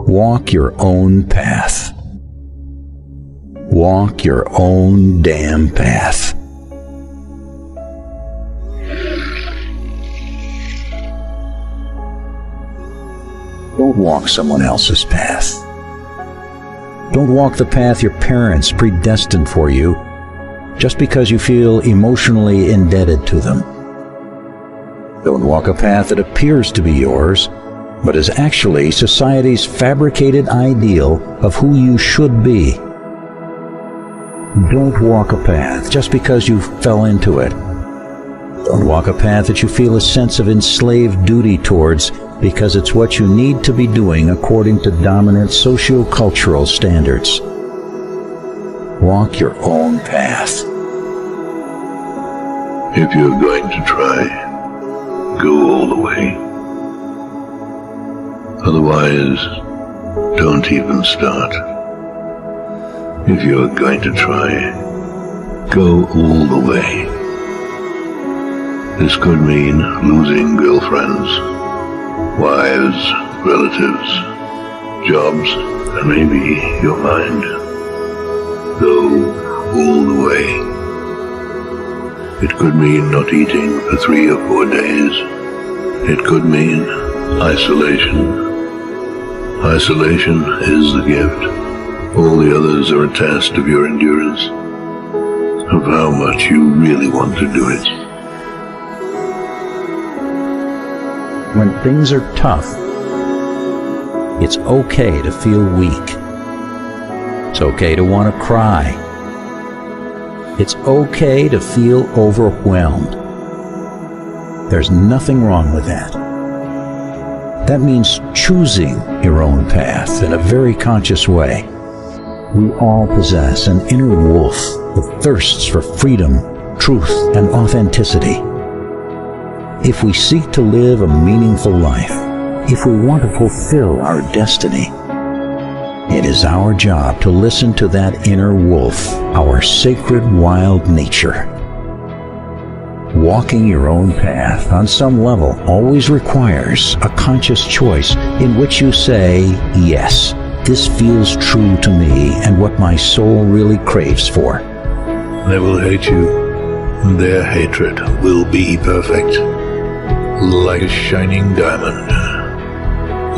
Walk your own path. Walk your own damn path. Don't walk someone else's path. Don't walk the path your parents predestined for you just because you feel emotionally indebted to them. Don't walk a path that appears to be yours, but is actually society's fabricated ideal of who you should be. Don't walk a path just because you fell into it. Don't walk a path that you feel a sense of enslaved duty towards because it's what you need to be doing according to dominant socio-cultural standards. Walk your own path. If you're going to try, go all the way. Otherwise, don't even start. If you're going to try, go all the way. This could mean losing girlfriends, wives, relatives, jobs, and maybe your mind. Go all the way. It could mean not eating for 3 or 4 days. It could mean isolation. Isolation is the gift. All the others are a test of your endurance, of how much you really want to do it. When things are tough, it's okay to feel weak. It's okay to want to cry. It's okay to feel overwhelmed. There's nothing wrong with that. That means choosing your own path in a very conscious way. We all possess an inner wolf that thirsts for freedom, truth, and authenticity. If we seek to live a meaningful life, if we want to fulfill our destiny, it is our job to listen to that inner wolf, our sacred wild nature. Walking your own path on some level always requires a conscious choice in which you say, yes, this feels true to me and what my soul really craves for. They will hate you. Their hatred will be perfect. Like a shining diamond.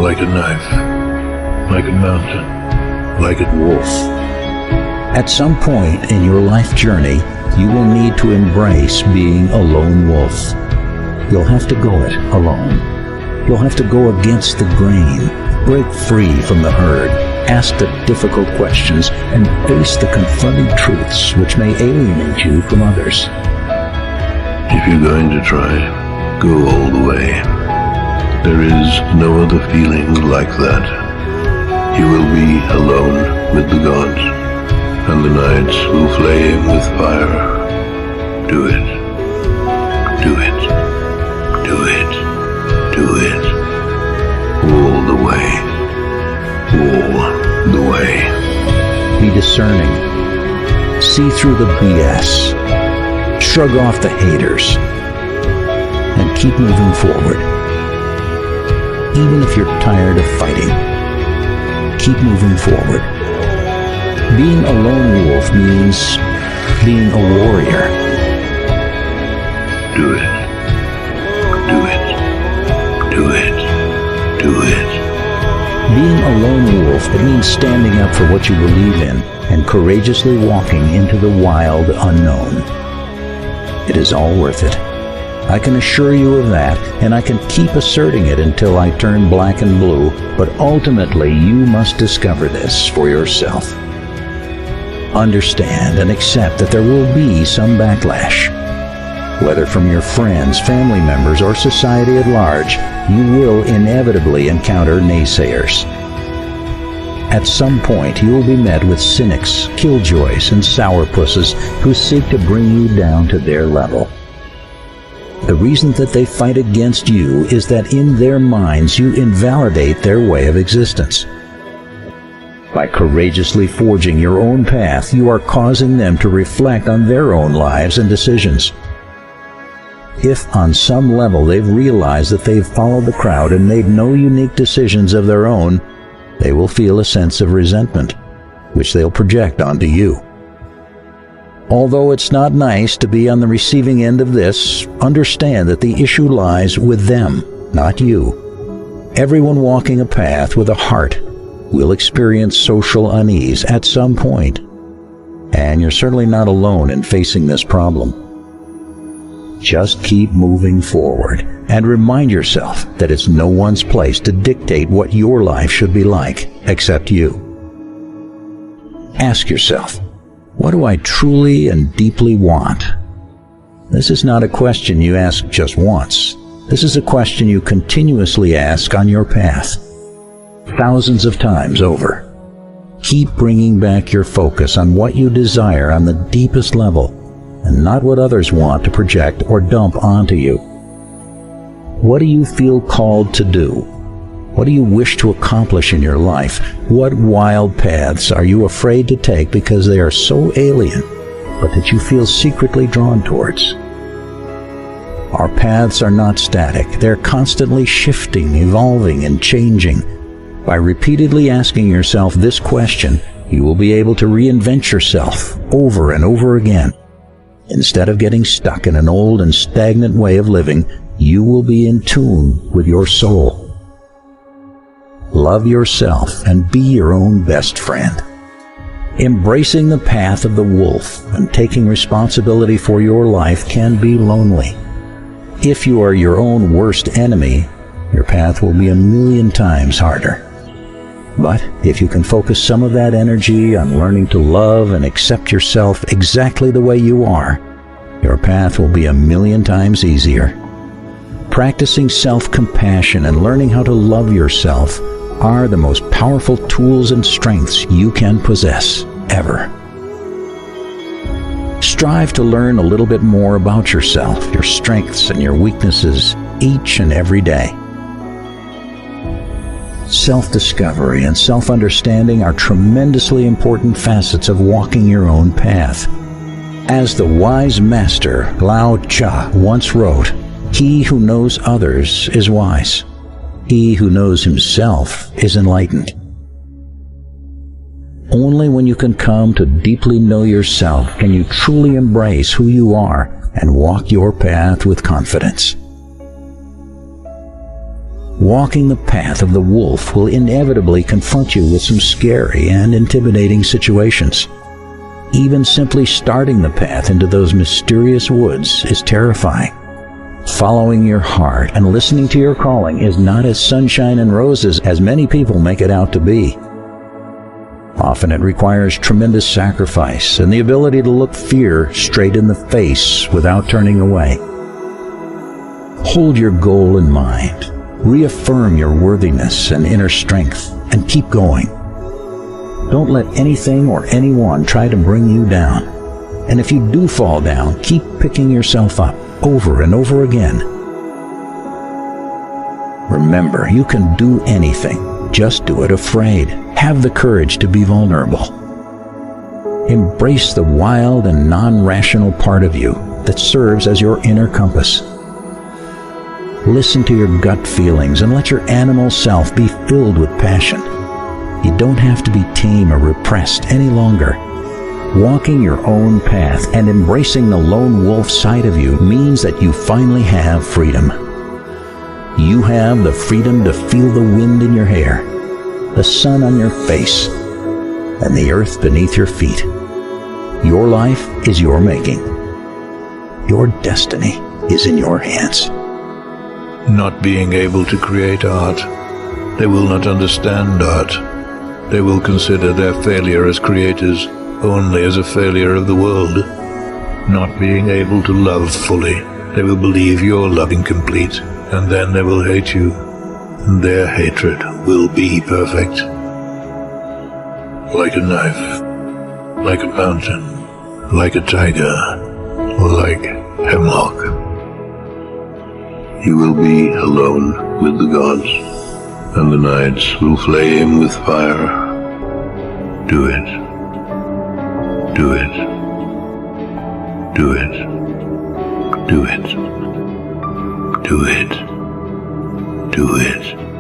Like a knife. Like a mountain. Like a wolf. At some point in your life journey, you will need to embrace being a lone wolf. You'll have to go it alone. You'll have to go against the grain, break free from the herd, ask the difficult questions, and face the confronting truths which may alienate you from others. If you're going to try, go all the way. There is no other feeling like that. You will be alone with the gods, and the nights will flame with fire. Do it. Do it. Do it. Do it. All the way. All the way. Be discerning. See through the BS. Shrug off the haters. And keep moving forward. Even if you're tired of fighting, keep moving forward. Being a lone wolf means being a warrior. Do it. Do it. Do it. Do it. Being a lone wolf, it means standing up for what you believe in and courageously walking into the wild unknown. It is all worth it. I can assure you of that, and I can keep asserting it until I turn black and blue, but ultimately you must discover this for yourself. Understand and accept that there will be some backlash. Whether from your friends, family members, or society at large, you will inevitably encounter naysayers. At some point, you will be met with cynics, killjoys, and sourpusses who seek to bring you down to their level. The reason that they fight against you is that in their minds you invalidate their way of existence. By courageously forging your own path, you are causing them to reflect on their own lives and decisions. If on some level they've realized that they've followed the crowd and made no unique decisions of their own, they will feel a sense of resentment, which they'll project onto you. Although it's not nice to be on the receiving end of this, understand that the issue lies with them, not you. Everyone walking a path with a heart will experience social unease at some point, and you're certainly not alone in facing this problem. Just keep moving forward and remind yourself that it's no one's place to dictate what your life should be like except you. Ask yourself, what do I truly and deeply want? This is not a question you ask just once. This is a question you continuously ask on your path, thousands of times over. Keep bringing back your focus on what you desire on the deepest level, and not what others want to project or dump onto you. What do you feel called to do? What do you wish to accomplish in your life? What wild paths are you afraid to take because they are so alien, but that you feel secretly drawn towards? Our paths are not static. They're constantly shifting, evolving, and changing. By repeatedly asking yourself this question, you will be able to reinvent yourself over and over again. Instead of getting stuck in an old and stagnant way of living, you will be in tune with your soul. Love yourself and be your own best friend. Embracing the path of the wolf and taking responsibility for your life can be lonely. If you are your own worst enemy, your path will be a million times harder. But if you can focus some of that energy on learning to love and accept yourself exactly the way you are, your path will be a million times easier. Practicing self-compassion and learning how to love yourself are the most powerful tools and strengths you can possess, ever. Strive to learn a little bit more about yourself, your strengths and your weaknesses each and every day. Self-discovery and self-understanding are tremendously important facets of walking your own path. As the wise master Lao Tzu once wrote, "He who knows others is wise. He who knows himself is enlightened." Only when you can come to deeply know yourself can you truly embrace who you are and walk your path with confidence. Walking the path of the wolf will inevitably confront you with some scary and intimidating situations. Even simply starting the path into those mysterious woods is terrifying. Following your heart and listening to your calling is not as sunshine and roses as many people make it out to be. Often it requires tremendous sacrifice and the ability to look fear straight in the face without turning away. Hold your goal in mind. Reaffirm your worthiness and inner strength, and keep going. Don't let anything or anyone try to bring you down. And if you do fall down, keep picking yourself up over and over again. Remember, you can do anything. Just do it afraid. Have the courage to be vulnerable. Embrace the wild and non-rational part of you that serves as your inner compass. Listen to your gut feelings and let your animal self be filled with passion. You don't have to be tame or repressed any longer. Walking your own path and embracing the lone wolf side of you means that you finally have freedom. You have the freedom to feel the wind in your hair, the sun on your face, and the earth beneath your feet. Your life is your making. Your destiny is in your hands. Not being able to create art, they will not understand art. They will consider their failure as creators only as a failure of the world. Not being able to love fully, they will believe your love incomplete, and then they will hate you, and their hatred will be perfect. Like a knife, like a mountain, like a tiger, or like hemlock. You will be alone with the gods, and the nights will flame with fire. Do it. Do it. Do it. Do it. Do it. Do it.